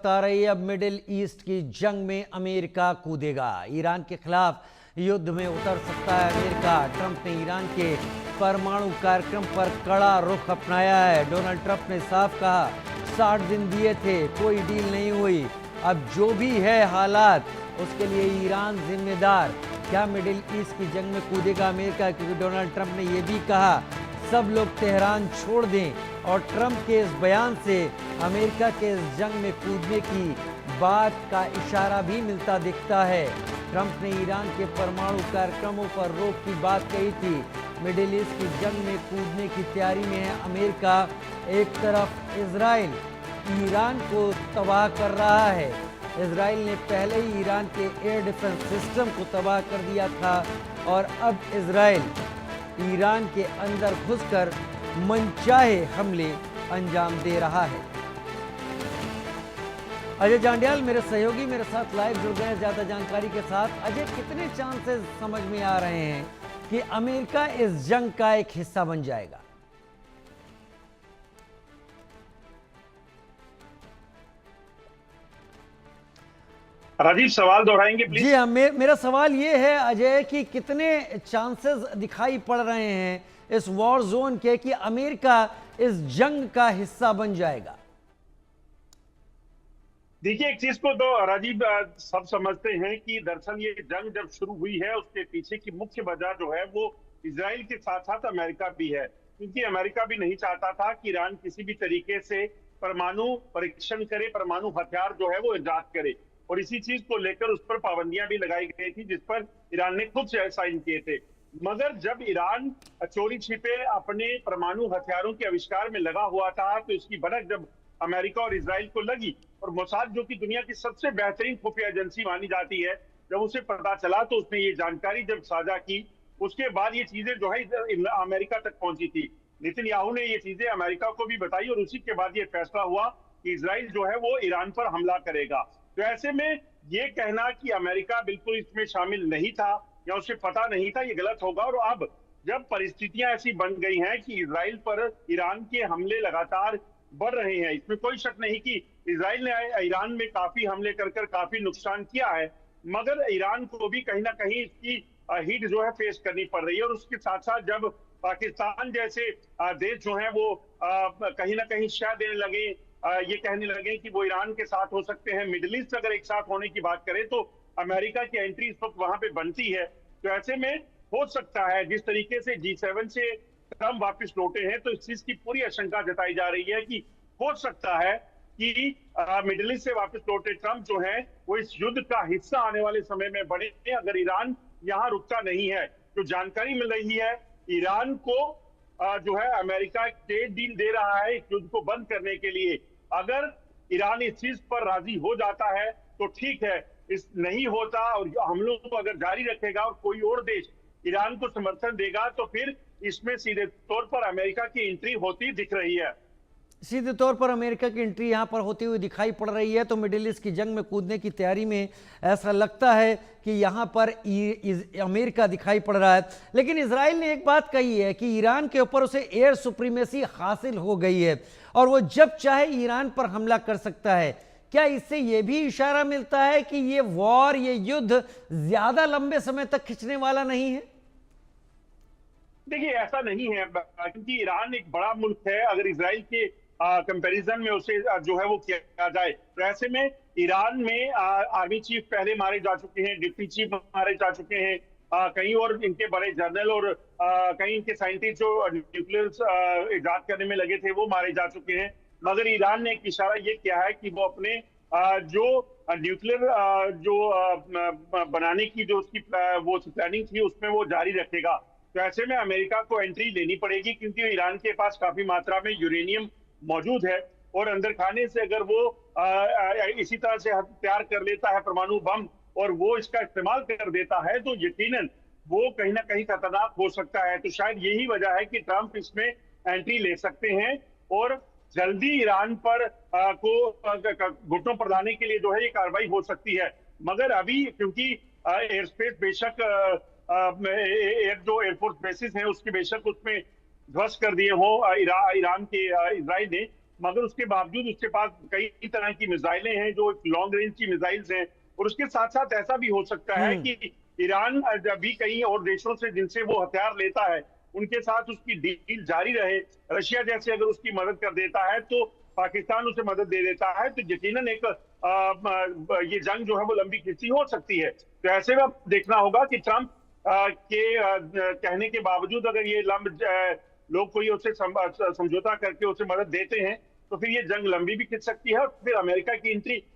बता रही है अब मिडिल ईस्ट की जंग में अमेरिका कूदेगा। ईरान के खिलाफ युद्ध में उतर सकता है अमेरिका। ट्रंप ने ईरान के परमाणु कार्यक्रम पर कड़ा रुख अपनाया है। डोनाल्ड ट्रंप ने साफ कहा 60 दिन दिए थे, कोई डील नहीं हुई। अब जो भी है हालात उसके लिए ईरान जिम्मेदार। क्या मिडिल ईस्ट की जंग में कूदेगा अमेरिका? क्योंकि डोनाल्ड ट्रंप ने यह भी कहा सब लोग तेहरान छोड़ दें, और ट्रंप के इस बयान से अमेरिका के इस जंग में कूदने की बात का इशारा भी मिलता दिखता है। ट्रंप ने ईरान के परमाणु कार्यक्रमों पर रोक की बात कही थी। मिडिल ईस्ट की जंग में कूदने की तैयारी में है अमेरिका। एक तरफ इजराइल ईरान को तबाह कर रहा है। इजराइल ने पहले ही ईरान के एयर डिफेंस सिस्टम को तबाह कर दिया था, और अब इजराइल ईरान के अंदर घुसकर मनचाहे हमले अंजाम दे रहा है। अजय जांडियाल मेरे सहयोगी मेरे साथ लाइव जुड़ गए हैं ज्यादा जानकारी के साथ। अजय, कितने चांसेस समझ में आ रहे हैं कि अमेरिका इस जंग का एक हिस्सा बन जाएगा? राजीव, सवाल दोहराएंगे प्लीज? जी हाँ, मेरा सवाल ये है अजय कि कितने चांसेस दिखाई पड़ रहे हैं इस वॉर जोन के कि अमेरिका इस जंग का हिस्सा बन जाएगा? देखिए, एक चीज को तो राजीव सब समझते हैं कि दरअसल ये जंग जब शुरू हुई है उसके पीछे की मुख्य वजह जो है वो इजराइल के साथ साथ अमेरिका भी है। क्योंकि अमेरिका भी नहीं चाहता था कि ईरान किसी भी तरीके से परमाणु परीक्षण करे, परमाणु हथियार जो है वो ईजाद करे, और इसी चीज को लेकर उस पर पाबंदियां भी लगाई गई थी जिस पर ईरान ने खुद साइन किए थे। मगर जब ईरान चोरी छिपे अपने परमाणु हथियारों के आविष्कार में लगा हुआ था तो इसकी भनक जब अमेरिका और इजराइल को लगी, और मोसाद जो कि दुनिया की सबसे बेहतरीन खुफिया एजेंसी मानी जाती है, जब उसे पता चला तो उसने ये जानकारी जब साझा की, उसके बाद ये चीजें जो है अमेरिका तक पहुंची थी। नेतन्याहू ने ये चीजें अमेरिका को भी बताई, और उसी के बाद ये फैसला हुआ कि इजराइल जो है वो ईरान पर हमला करेगा। तो ऐसे में ये कहना कि अमेरिका बिल्कुल इसमें शामिल नहीं था या उसे पता नहीं था, ये गलत होगा। और अब जब परिस्थितियां ऐसी बन गई हैं कि इजराइल पर ईरान के हमले लगातार बढ़ रहे हैं, इसमें कोई शक नहीं कि इजराइल ने ईरान में काफी हमले कर काफी नुकसान किया है, मगर ईरान को भी कहीं ना कहीं इसकी हिट जो है फेस करनी पड़ रही है। और उसके साथ साथ जब पाकिस्तान जैसे देश जो है वो कहीं ना कहीं शह देने लगे, ये कहने लगे कि वो ईरान के साथ हो सकते हैं, मिडिल ईस्ट अगर एक साथ होने की बात करें तो अमेरिका की एंट्री इस वक्त वहां पे बनती है। तो ऐसे में हो सकता है जिस तरीके से G7 से ट्रंप वापस लौटे हैं, तो इस चीज की पूरी आशंका जताई जा रही है कि हो सकता है कि मिडिल ईस्ट से वापस लौटे ट्रंप जो है वो इस युद्ध का हिस्सा आने वाले समय में बने, अगर ईरान यहाँ रुकता नहीं है। जो जानकारी मिल रही है, ईरान को जो है अमेरिका ट्रेड डील दे रहा है इस युद्ध को बंद करने के लिए। अगर ईरान इस चीज पर राजी हो जाता है तो ठीक है, इस नहीं होता और हमलों को अगर जारी रखेगा और कोई और देश ईरान को समर्थन देगा तो फिर इसमें सीधे तौर पर अमेरिका की एंट्री होती दिख रही है। सीधे तौर पर अमेरिका की एंट्री यहां पर होती हुई दिखाई पड़ रही है। तो मिडिल ईस्ट की जंग में कूदने की तैयारी में ऐसा लगता है कि यहां पर अमेरिका दिखाई पड़ रहा है। लेकिन इजराइल ने एक बात कही है कि ईरान के ऊपर उसे एयर सुप्रीमेसी हासिल हो गई है और वो जब चाहे ईरान पर हमला कर सकता है। क्या इससे यह भी इशारा मिलता है कि ये वॉर, ये युद्ध ज्यादा लंबे समय तक खिंचने वाला नहीं है? देखिए, ऐसा नहीं है, क्योंकि ईरान एक बड़ा मुल्क है। अगर इजराइल के कंपैरिजन में उसे जो है वो किया जाए तो ऐसे में ईरान में आर्मी चीफ पहले मारे जा चुके हैं, डिप्टी चीफ मारे जा चुके हैं, कई और इनके बड़े जनरल और कई इनके साइंटिस्ट जो न्यूक्लियर इजाद करने में लगे थे वो मारे जा चुके हैं। मगर ईरान ने एक इशारा ये किया है कि वो अपने जो न्यूक्लियर जो बनाने की जो उसकी वो प्लानिंग थी उसमें वो जारी रखेगा। तो ऐसे में अमेरिका को एंट्री लेनी पड़ेगी, क्योंकि ईरान के पास काफी मात्रा में यूरेनियम मौजूद है, और अंदर खाने से अगर वो इसी तरह से तैयार कर लेता है परमाणु बम और वो इसका इस्तेमाल कर देता है तो यकीनन वो कहीं ना कहीं खतरनाक हो सकता है। तो शायद यही वजह है कि ट्रंप इसमें एंट्री ले सकते हैं और जल्दी ईरान पर को घुटनों पर लाने के लिए जो है ये कार्रवाई हो सकती है। मगर अभी क्योंकि एयर स्पेस बेशक जो एयरफोर्स बेसिस हैं उसके बेशक उसमें ध्वस्त कर दिए हो ईरान के इजराइल ने, मगर उसके बावजूद उसके पास कई तरह की मिसाइलें हैं जो लॉन्ग रेंज की मिसाइल्स हैं। और उसके साथ साथ ऐसा भी हो सकता है हम्म। कि ईरान जब भी कई और देशों से जिनसे वो हथियार लेता है उनके साथ उसकी डील जारी रहे। रशिया जैसे अगर उसकी मदद कर देता है तो पाकिस्तान उसे मदद दे देता है, तो यकीनन एक ये जंग जो है वो लंबी खिंची हो सकती है। तो ऐसे में अब देखना होगा कि ट्रंप कहने के बावजूद अगर ये लोग कोई उससे समझौता करके उसे मदद देते हैं तो फिर ये जंग लंबी भी खिंच सकती है और फिर अमेरिका की एंट्री